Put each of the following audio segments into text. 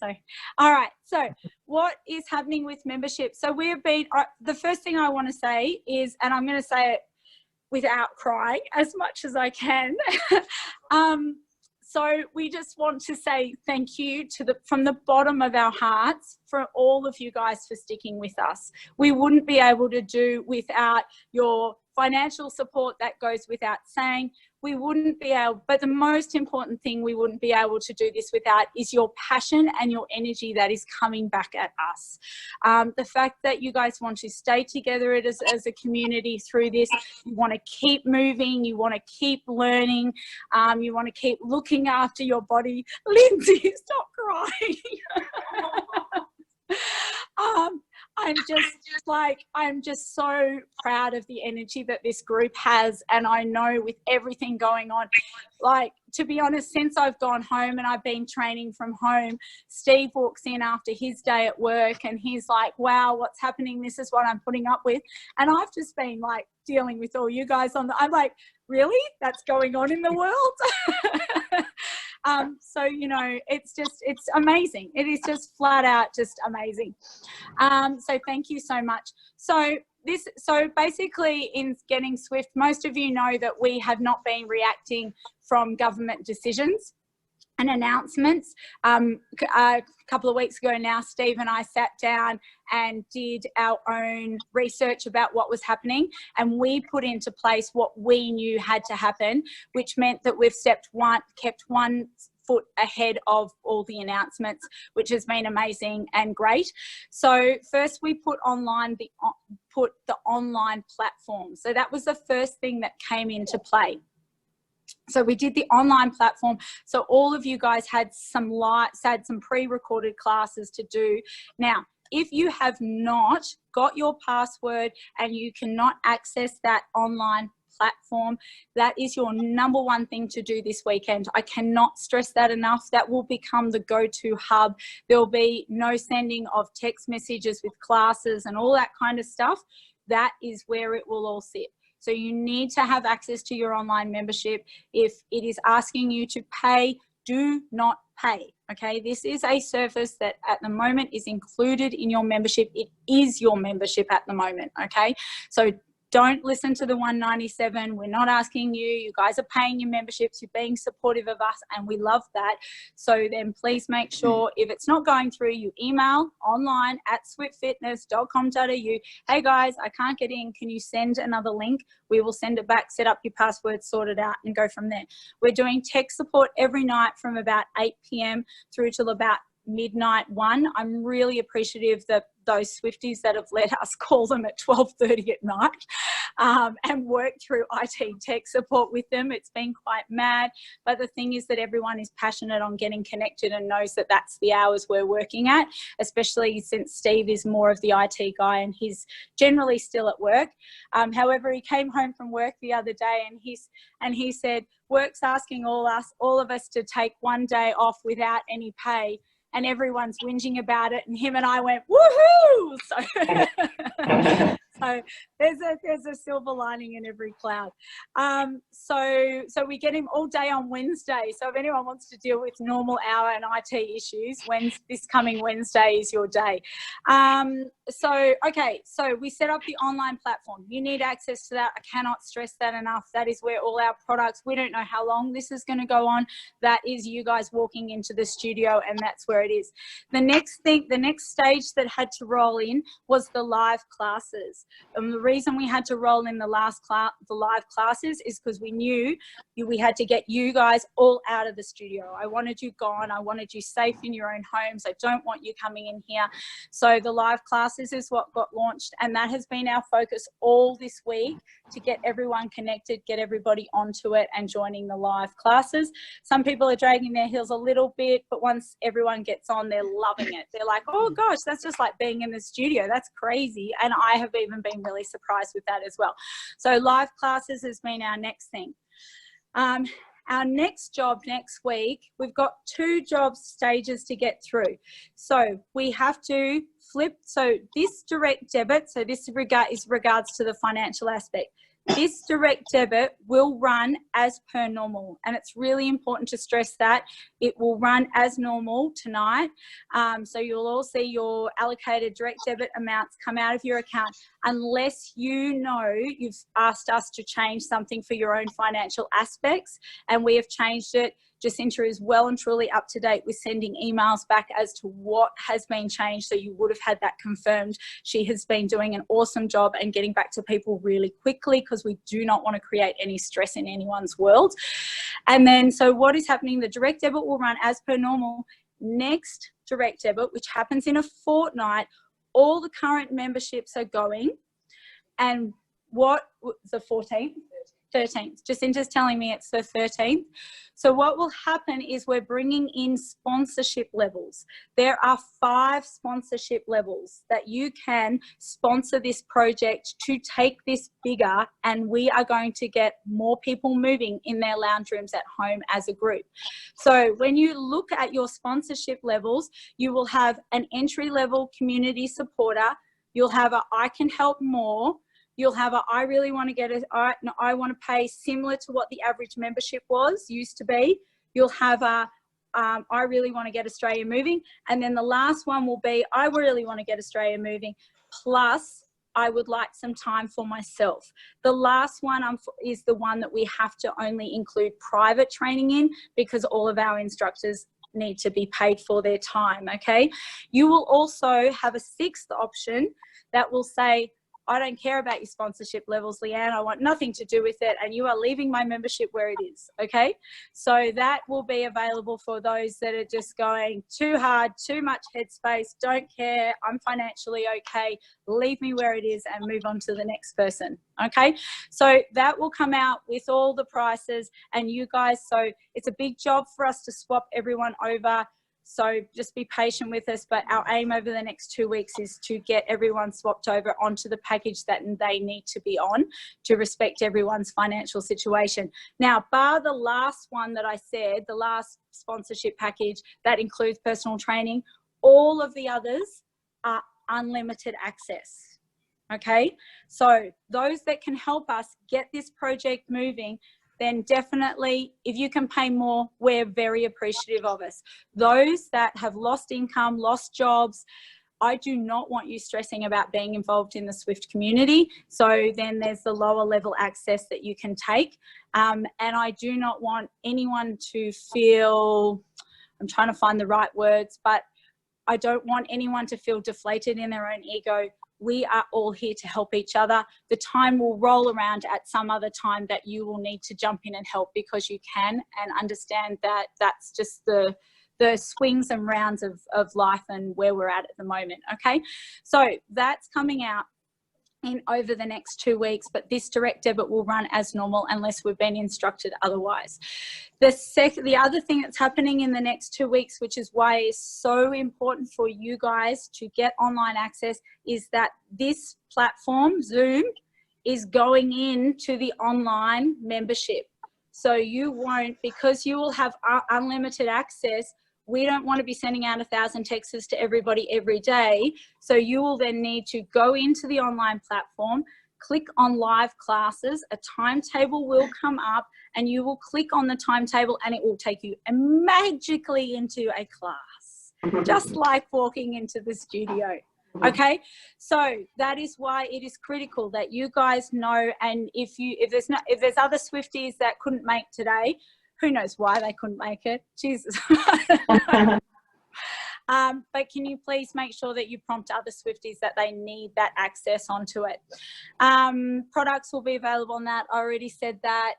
So, all right. So what is happening with membership? So we've been, the first thing I want to say is, and I'm going to say it without crying as much as I can. So we just want to say thank you from the bottom of our hearts for all of you guys for sticking with us. We wouldn't be able to do without your financial support. That goes without saying. We wouldn't be able, but the most important thing we wouldn't be able to do this without is your passion and your energy that is coming back at us. The fact that you guys want to stay together as a community through this, you want to keep moving, you want to keep learning, you want to keep looking after your body. Lindsay, stop crying. I'm just so proud of the energy that this group has. And I know with everything going on, like, to be honest, since I've gone home and I've been training from home, Steve walks in after his day at work and he's like, wow, what's happening? This is what I'm putting up with. And I've just been like dealing with all you guys I'm like, really? That's going on in the world? So, you know, it's amazing. It is just flat out just amazing. So thank you so much. So basically in Getting Swift, most of you know that we have not been reacting from government decisions and announcements. A couple of weeks ago now, Steve and I sat down and did our own research about what was happening, and we put into place what we knew had to happen, which meant that we've kept one foot ahead of all the announcements, which has been amazing and great. So first we put the online platform. So that was the first thing that came into play. So we did the online platform. So all of you guys had some pre-recorded classes to do. Now, if you have not got your password and you cannot access that online platform, that is your number one thing to do this weekend. I cannot stress that enough. That will become the go-to hub. There'll be no sending of text messages with classes and all that kind of stuff. That is where it will all sit. So you need to have access to your online membership. If it is asking you to pay, do not pay, okay? This is a service that at the moment is included in your membership. It is your membership at the moment, okay? So don't listen to the $197. We're not asking you. You guys are paying your memberships. You're being supportive of us, and we love that. So then please make sure if it's not going through, you email online at swiftfitness.com.au. Hey guys, I can't get in. Can you send another link? We will send it back, set up your password, sort it out, and go from there. We're doing tech support every night from about 8 p.m. through till about midnight 1. I'm really appreciative that those Swifties that have let us call them at 12:30 at night and work through IT tech support with them. It's been quite mad, but the thing is that everyone is passionate on getting connected and knows that that's the hours we're working at, especially since Steve is more of the IT guy and he's generally still at work. However, he came home from work the other day and he said, work's asking all of us to take one day off without any pay. And everyone's whinging about it, and him and I went, woohoo! So there's a silver lining in every cloud. So we get him all day on Wednesday. So if anyone wants to deal with normal hour and IT issues, this coming Wednesday is your day. So we set up the online platform. You need access to that. I cannot stress that enough. That is where all our products, we don't know how long this is going to go on. That is you guys walking into the studio, and that's where it is. The next stage that had to roll in was the live classes. And the reason we had to roll in the live classes is because we knew we had to get you guys all out of the studio. I wanted you gone. I wanted you safe in your own homes. I don't want you coming in here. So the live classes is what got launched, and that has been our focus all this week, to get everyone connected, get everybody onto it and joining the live classes. Some people are dragging their heels a little bit, but once everyone gets on, they're loving it. They're like, oh gosh, that's just like being in the studio. That's crazy. And I have even been really surprised with that as well. So live classes has been our next thing. Our next job next week, we've got 2 job stages to get through. So we have to flip. So this direct debit, so this is regards to the financial aspect. This direct debit will run as per normal, and it's really important to stress that it will run as normal tonight. So you'll all see your allocated direct debit amounts come out of your account, unless you know you've asked us to change something for your own financial aspects, and we have changed it. Jacinta is well and truly up to date with sending emails back as to what has been changed, so you would have had that confirmed. She has been doing an awesome job and getting back to people really quickly, because we do not want to create any stress in anyone's world. And then, so what is happening? The direct debit will run as per normal. Next direct debit, which happens in a fortnight, all the current memberships are going. And what, the 14th? 13th. Jacinta's telling me it's the 13th. So what will happen is we're bringing in sponsorship levels. There are 5 sponsorship levels that you can sponsor this project to take this bigger, and we are going to get more people moving in their lounge rooms at home as a group. So when you look at your sponsorship levels, you will have an entry-level community supporter. You'll have a I can help more. You'll have a I really want to get it. I want to pay similar to what the average membership used to be. You'll have a I really want to get Australia moving. And then the last one will be I really want to get Australia moving, plus I would like some time for myself. The last one is the one that we have to only include private training in, because all of our instructors need to be paid for their time, okay? You will also have a 6th option that will say, I don't care about your sponsorship levels, Leanne. I want nothing to do with it, and you are leaving my membership where it is, okay? So that will be available for those that are just going too hard, too much headspace, don't care, I'm financially okay, leave me where it is and move on to the next person, okay? So that will come out with all the prices, and you guys, so it's a big job for us to swap everyone over. So just be patient with us, but our aim over the next 2 weeks is to get everyone swapped over onto the package that they need to be on to respect everyone's financial situation. Now, bar the last one that I said, the last sponsorship package that includes personal training, all of the others are unlimited access. Okay, so those that can help us get this project moving, then definitely, if you can pay more, we're very appreciative of us. Those that have lost income, lost jobs, I do not want you stressing about being involved in the Swift community. So then there's the lower level access that you can take. And I do not want anyone to feel, I'm trying to find the right words, but I don't want anyone to feel deflated in their own ego. We are all here to help each other. The time will roll around at some other time that you will need to jump in and help, because you can, and understand that that's just the swings and rounds of life and where we're at the moment, okay? So that's coming out in over the next 2 weeks, but this direct debit will run as normal unless we've been instructed otherwise. The other thing that's happening in the next 2 weeks, which is why it's so important for you guys to get online access, is that this platform, Zoom, is going into the online membership. So you won't, because you will have unlimited access, we don't want to be sending out 1,000 texts to everybody every day. So you will then need to go into the online platform, click on live classes, a timetable will come up, and you will click on the timetable and it will take you magically into a class, just like walking into the studio. Okay, so that is why it is critical that you guys know. And if there's other Swifties that couldn't make today, who knows why they couldn't make it? Jesus. But can you please make sure that you prompt other Swifties that they need that access onto it? Products will be available on that. I already said that.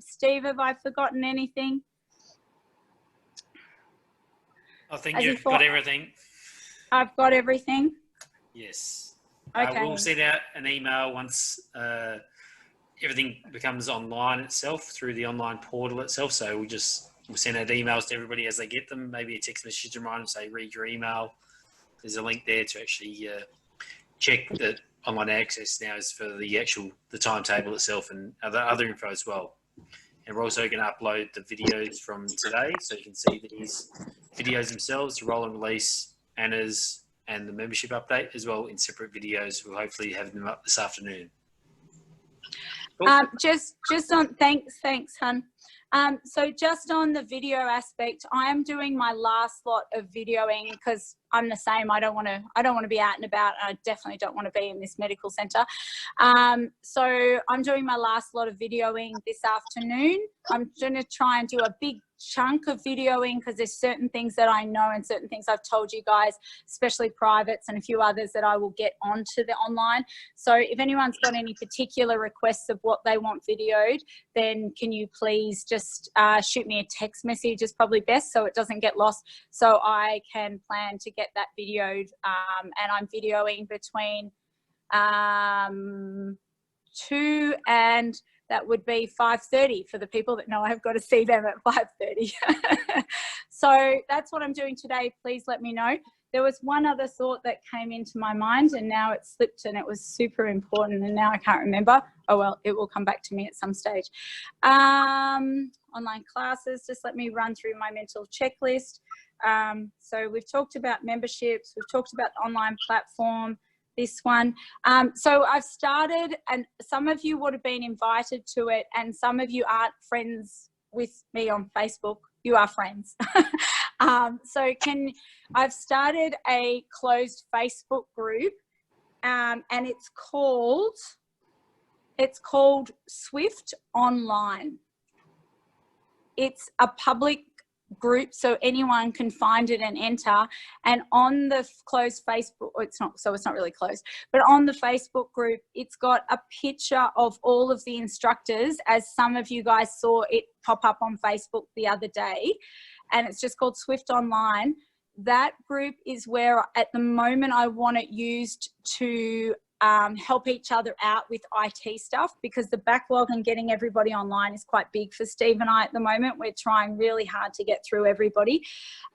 Steve, have I forgotten anything? I think you've got everything. I've got everything? Yes. Okay. We'll send out an email once everything becomes online itself, through the online portal itself. So we'll send out emails to everybody as they get them, maybe a text message to remind them, say, read your email. There's a link there to actually check that online access now is for the timetable itself and other info as well. And we're also going to upload the videos from today, so you can see these videos themselves, the roll and release, Anna's, and the membership update as well in separate videos. We'll hopefully have them up this afternoon. Cool. Just on, thanks, hun. So just on the video aspect, I am doing my last lot of videoing because I'm the same. I don't want to be out and about. I definitely don't want to be in this medical centre. So I'm doing my last lot of videoing this afternoon. I'm going to try and do a big chunk of videoing because there's certain things that I know and certain things I've told you guys, especially privates and a few others that I will get onto the online. So if anyone's got any particular requests of what they want videoed, then can you please just shoot me a text message is probably best so it doesn't get lost, so I can plan to get that videoed. And I'm videoing between 2 and that would be 5:30 for the people that know I've got to see them at 5:30. So that's what I'm doing today. Please let me know. There was one other thought that came into my mind and now it slipped and it was super important and now I can't remember. Oh, well, it will come back to me at some stage. Online classes, just let me run through my mental checklist. So we've talked about memberships. We've talked about the online platform. This one. So I've started and some of you would have been invited to it and some of you aren't friends with me on Facebook. You are friends. So I've started a closed Facebook group and it's called Swift Online. It's a public group so anyone can find it and enter, and on the closed Facebook, it's not really closed, but on the Facebook group it's got a picture of all of the instructors, as some of you guys saw it pop up on Facebook the other day, and it's just called Swift Online. That group is where at the moment I want it used to help each other out with IT stuff, because the backlog and getting everybody online is quite big for Steve and I at the moment. We're trying really hard to get through everybody.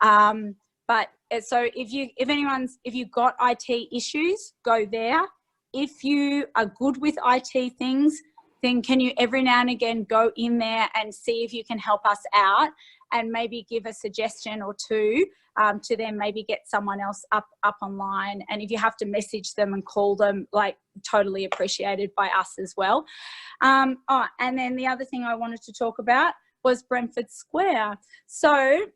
But so if you've got IT issues, go there. If you are good with IT things, then can you every now and again go in there and see if you can help us out and maybe give a suggestion or two to then maybe get someone else up online. And if you have to message them and call them, like, totally appreciated by us as well. And then the other thing I wanted to talk about was Brentford Square. So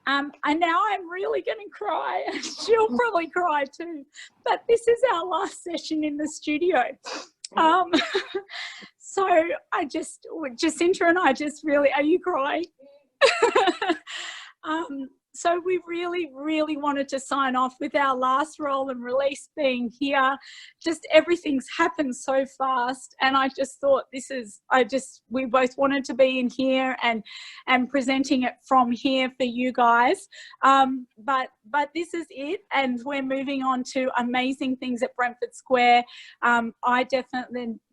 and now I'm really going to cry. She'll probably cry too. But this is our last session in the studio. So Jacinta and I just really, are you crying? So we really, really wanted to sign off with our last roll and release being here. Just everything's happened so fast. And I just thought we both wanted to be in here and presenting it from here for you guys. But this is it. And we're moving on to amazing things at Brentford Square.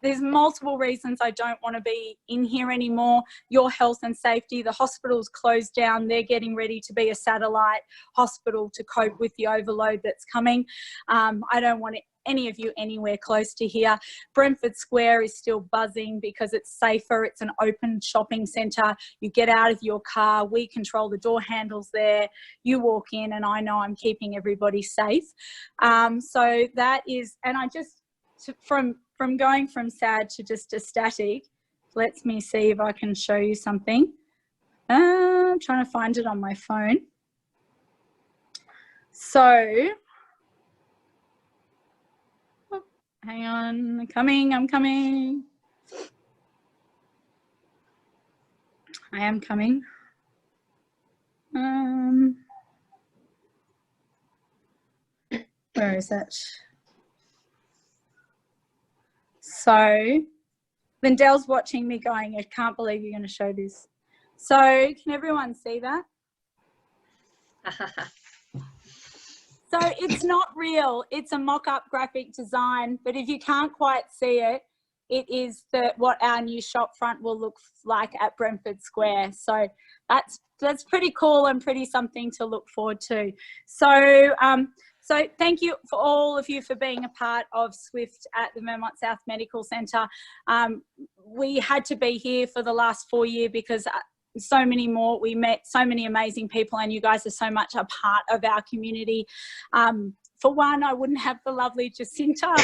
There's multiple reasons I don't want to be in here anymore. Your health and safety, the hospital's closed down. They're getting ready to be a satellite hospital to cope with the overload that's coming. I don't want any of you anywhere close to here. Brentford Square is still buzzing because it's safer. It's an open shopping centre. You get out of your car. We control the door handles there. You walk in and I know I'm keeping everybody safe. So that is, and I just, from going from sad to just ecstatic, let me see if I can show you something. I'm trying to find it on my phone. So, oh, hang on, I'm coming. I am coming. Where is that? So Lindell's watching me going, I can't believe you're going to show this. So can everyone see that? So it's not real. It's a mock-up graphic design, but if you can't quite see it, it is what our new shop front will look like at Brentford Square. So that's pretty cool and pretty something to look forward to. So so thank you for all of you for being a part of Swift at the Vermont South Medical Centre. We had to be here for the last 4 years because so many more, we met so many amazing people and you guys are so much a part of our community. for one, I wouldn't have the lovely Jacinta.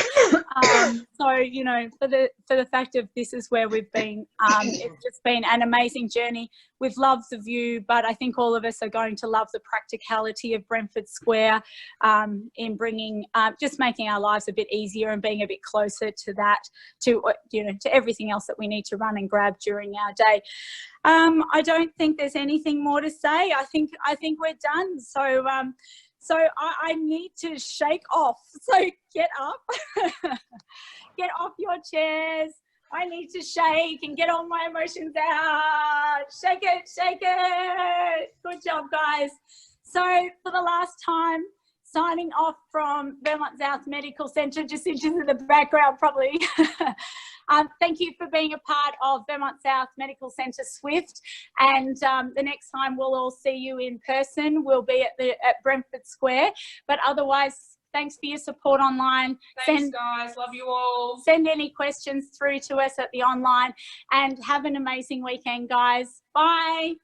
So, you know, for the fact of this is where we've been, it's just been an amazing journey. We've loved the view, but I think all of us are going to love the practicality of Brentford Square in bringing, just making our lives a bit easier and being a bit closer to that, to, you know, to everything else that we need to run and grab during our day. I don't think there's anything more to say. I think we're done. So, so I need to shake off. So get up, get off your chairs. I need to shake and get all my emotions out. Shake it, shake it. Good job, guys. So for the last time, signing off from Vermont South Medical Centre, just into the background probably. Thank you for being a part of Vermont South Medical Centre Swift, and the next time we'll all see you in person, we'll be at Brentford Square. But otherwise, thanks for your support online. Thanks, guys. Love you all. Send any questions through to us at the online, and have an amazing weekend, guys. Bye.